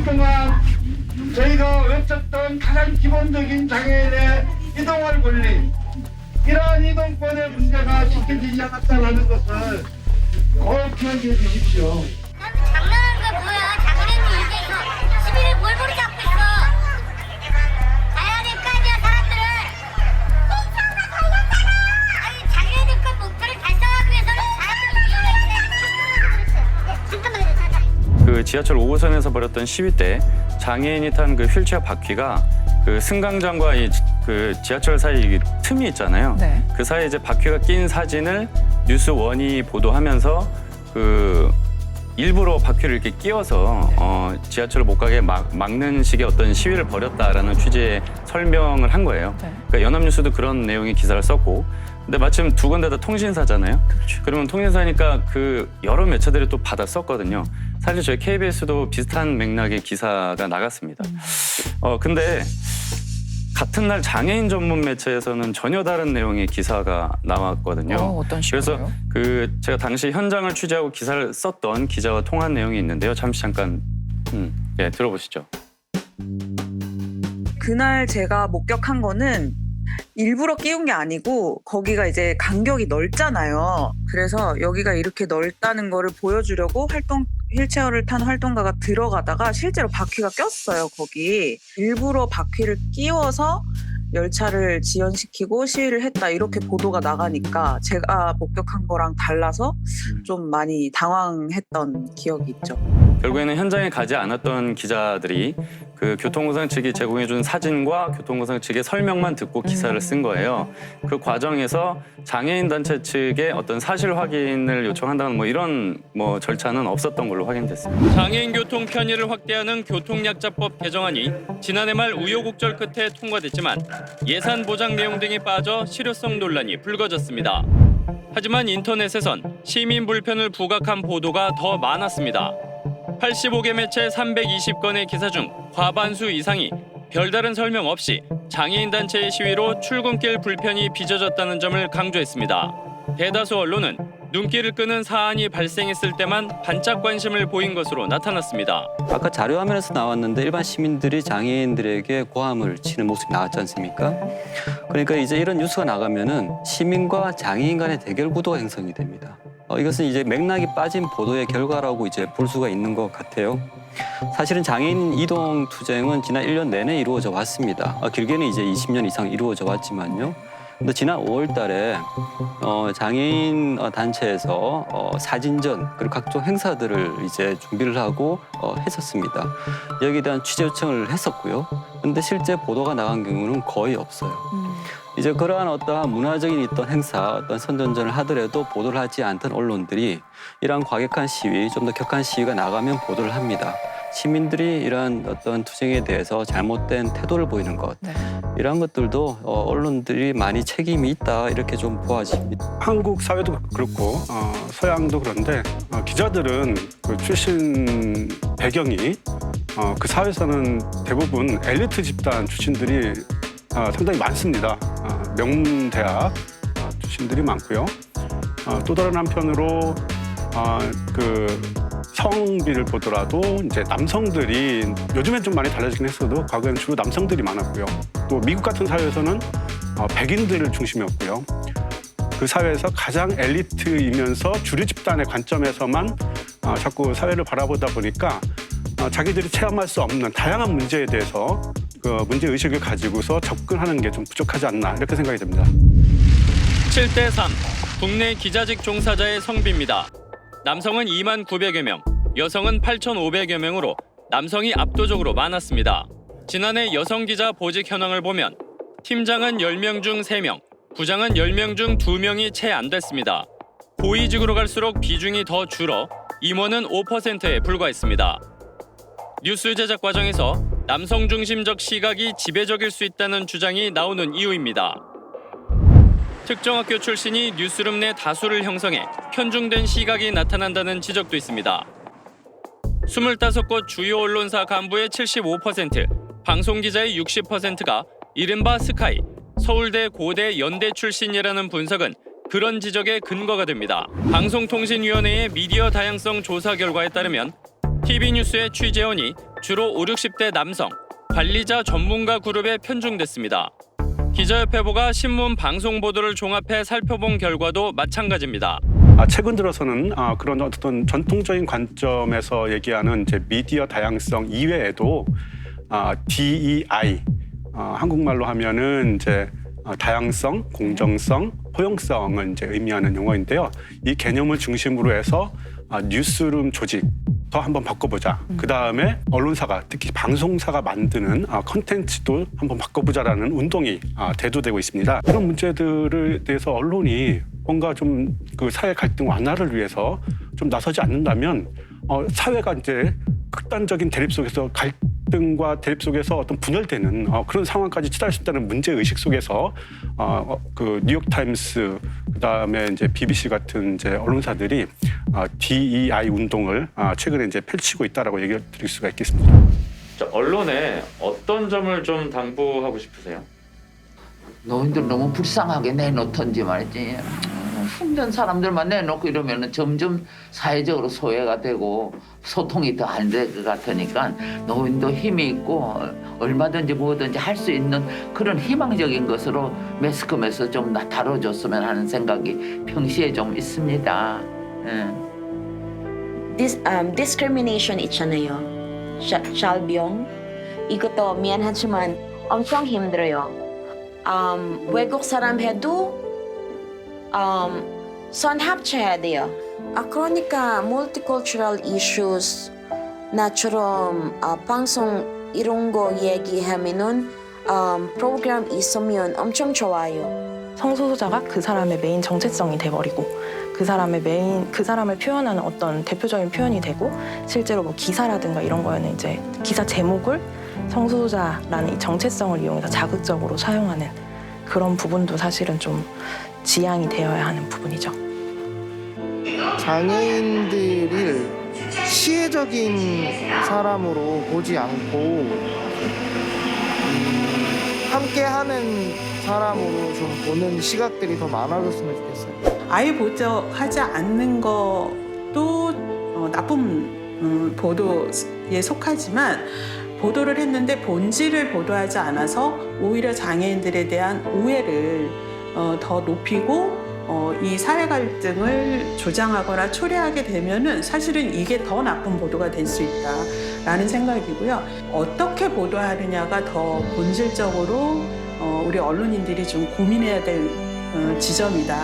동안 저희가 외쳤던 가장 기본적인 장애인의 이동할 권리, 이러한 이동권의 문제가 지켜지지 않았다는 것을 꼭 기억해 주십시오. 장난하는 거 뭐야? 장애인이 이제 이거 시비를 몰골이 잡고 있어. 가야 될 거 아니야, 사람들은. 인천만 걸렸잖아. 아니, 장애인권 목표를 달성하기 위해서는 사람들을 이용해야 돼. 잠깐만요, 그 지하철 5호선에서 벌였던 시위 때 장애인이 탄 그 휠체어 바퀴가 그 승강장과 그 지하철 사이 틈이 있잖아요. 네. 그 사이에 이제 바퀴가 낀 사진을 뉴스원이 보도하면서 그 일부러 바퀴를 이렇게 끼워서 지하철을 못 가게 막는 식의 어떤 시위를 벌였다라는 취지의 설명을 한 거예요. 네. 그러니까 연합뉴스도 그런 내용의 기사를 썼고, 근데 마침 두 군데 다 통신사잖아요. 그렇죠. 그러면 통신사니까 그 여러 매체들이 또 받아 썼거든요. 사실 저희 KBS도 비슷한 맥락의 기사가 나갔습니다. 근데 같은 날 장애인 전문 매체에서는 전혀 다른 내용의 기사가 나왔거든요. 어떤 식으로요? 그래서 그 제가 당시 현장을 취재하고 기사를 썼던 기자와 통한 내용이 있는데요. 잠시 잠깐 들어보시죠. 그날 제가 목격한 거는 일부러 끼운 게 아니고 거기가 이제 간격이 넓잖아요. 그래서 여기가 이렇게 넓다는 거를 보여주려고 휠체어를 탄 활동가가 들어가다가 실제로 바퀴가 꼈어요, 거기. 일부러 바퀴를 끼워서 열차를 지연시키고 시위를 했다, 이렇게 보도가 나가니까 제가 목격한 거랑 달라서 좀 많이 당황했던 기억이 있죠. 결국에는 현장에 가지 않았던 기자들이 그 교통공사 측이 제공해준 사진과 교통공사 측의 설명만 듣고 기사를 쓴 거예요. 그 과정에서 장애인 단체 측의 어떤 사실 확인을 요청한다는 이런 절차는 없었던 걸로 확인됐습니다. 장애인 교통 편의를 확대하는 교통약자법 개정안이 지난해 말 우여곡절 끝에 통과됐지만 예산 보장 내용 등이 빠져 실효성 논란이 불거졌습니다. 하지만 인터넷에선 시민 불편을 부각한 보도가 더 많았습니다. 85개 매체 320건의 기사 중 과반수 이상이 별다른 설명 없이 장애인 단체의 시위로 출근길 불편이 빚어졌다는 점을 강조했습니다. 대다수 언론은 눈길을 끄는 사안이 발생했을 때만 반짝 관심을 보인 것으로 나타났습니다. 아까 자료화면에서 나왔는데 일반 시민들이 장애인들에게 고함을 치는 모습이 나왔지 않습니까? 그러니까 이제 이런 뉴스가 나가면은 시민과 장애인 간의 대결 구도가 형성이 됩니다. 이것은 이제 맥락이 빠진 보도의 결과라고 이제 볼 수가 있는 것 같아요. 사실은 장애인 이동 투쟁은 지난 1년 내내 이루어져 왔습니다. 길게는 이제 20년 이상 이루어져 왔지만요. 근데 지난 5월 달에 장애인 단체에서 사진전 그리고 각종 행사들을 이제 준비를 하고 했었습니다. 여기에 대한 취재 요청을 했었고요. 근데 실제 보도가 나간 경우는 거의 없어요. 이제 그러한 어떠한 문화적인 어떤 행사, 어떤 선전전을 하더라도 보도를 하지 않던 언론들이 이러한 과격한 시위, 좀 더 격한 시위가 나가면 보도를 합니다. 시민들이 이러한 어떤 투쟁에 대해서 잘못된 태도를 보이는 것, 네. 이러한 것들도 언론들이 많이 책임이 있다, 이렇게 좀 보아집니다. 한국 사회도 그렇고 서양도 그런데 기자들은 그 출신 배경이 그 사회에서는 대부분 엘리트 집단 출신들이 상당히 많습니다. 명문대학 출신들이 많고요. 또 다른 한편으로 그 성비를 보더라도 이제 남성들이 요즘엔 좀 많이 달라지긴 했어도 과거에는 주로 남성들이 많았고요. 또 미국 같은 사회에서는 백인들을 중심이었고요. 그 사회에서 가장 엘리트이면서 주류 집단의 관점에서만 자꾸 사회를 바라보다 보니까 자기들이 체험할 수 없는 다양한 문제에 대해서 그 문제 의식을 가지고서 접근하는 게 좀 부족하지 않나, 이렇게 생각이 됩니다. 7대 3, 국내 기자직 종사자의 성비입니다. 남성은 2만 900여 명, 여성은 8,500여 명으로 남성이 압도적으로 많았습니다. 지난해 여성 기자 보직 현황을 보면 팀장은 10명 중 3명, 부장은 10명 중 2명이 채 안 됐습니다. 고위직으로 갈수록 비중이 더 줄어 임원은 5%에 불과했습니다. 뉴스 제작 과정에서 남성 중심적 시각이 지배적일 수 있다는 주장이 나오는 이유입니다. 특정 학교 출신이 뉴스룸 내 다수를 형성해 편중된 시각이 나타난다는 지적도 있습니다. 25곳 주요 언론사 간부의 75%, 방송기자의 60%가 이른바 스카이, 서울대, 고대, 연대 출신이라는 분석은 그런 지적의 근거가 됩니다. 방송통신위원회의 미디어 다양성 조사 결과에 따르면 TV뉴스의 취재원이 주로 5, 60대 남성, 관리자 전문가 그룹에 편중됐습니다. 기자협회보가 신문 방송 보도를 종합해 살펴본 결과도 마찬가지입니다. 최근 들어서는 그런 어떤 전통적인 관점에서 얘기하는 이제 미디어 다양성 이외에도 DEI, 한국말로 하면은 이제 다양성, 공정성, 포용성을 이제 의미하는 용어인데요. 이 개념을 중심으로 해서 뉴스룸 조직 더 한번 바꿔보자. 그 다음에 언론사가 특히 방송사가 만드는 컨텐츠도 한번 바꿔보자라는 운동이 대두되고 있습니다. 이런 문제들에 대해서 언론이 뭔가 좀 그 사회 갈등 완화를 위해서 좀 나서지 않는다면 사회가 이제 극단적인 대립 속에서 갈등과 대립 속에서 어떤 분열되는 그런 상황까지 치달을 수 있다는 문제 의식 속에서 그 뉴욕 타임스 그다음에 이제 BBC 같은 이제 언론사들이 DEI 운동을 최근에 이제 펼치고 있다라고 얘기를 드릴 수가 있겠습니다. 언론에 어떤 점을 좀 당부하고 싶으세요? 노인들 너무 불쌍하게 내놓던지 말이지. 힘든 사람들만 내놓고 이러면 점점 사회적으로 소외가 되고 소통이 더 안 될 것 같으니까 노인도 힘이 있고 얼마든지 뭐든지 할 수 있는 그런 희망적인 것으로 매스컴에서 좀 다뤄줬으면 하는 생각이 평시에 좀 있습니다. Discrimination 있잖아요. 샬병 이것도 미안하지만 엄청 힘들어요. 외국 사람 해도 선합쳐야 돼요. 그러니까 multicultural issues 나처럼 방송 이런 거 얘기하면은 프로그램 있으면 엄청 좋아요. 성소수자가 그 사람의 메인 정체성이 돼버리고 그 사람을 표현하는 어떤 대표적인 표현이 되고 실제로 뭐 기사라든가 이런 거에는 이제 기사 제목을 성소수자라는 이 정체성을 이용해서 자극적으로 사용하는 그런 부분도 사실은 좀 지양이 되어야 하는 부분이죠. 장애인들을 시혜적인 사람으로 보지 않고 함께하는 사람으로 좀 보는 시각들이 더 많아졌으면 좋겠어요. 아예 보도하지 않는 것도 나쁜 보도에 속하지만 보도를 했는데 본질을 보도하지 않아서 오히려 장애인들에 대한 오해를 더 높이고 이 사회 갈등을 조장하거나 초래하게 되면은 사실은 이게 더 나쁜 보도가 될 수 있다라는 생각이고요. 어떻게 보도하느냐가 더 본질적으로 우리 언론인들이 좀 고민해야 될 지점이다.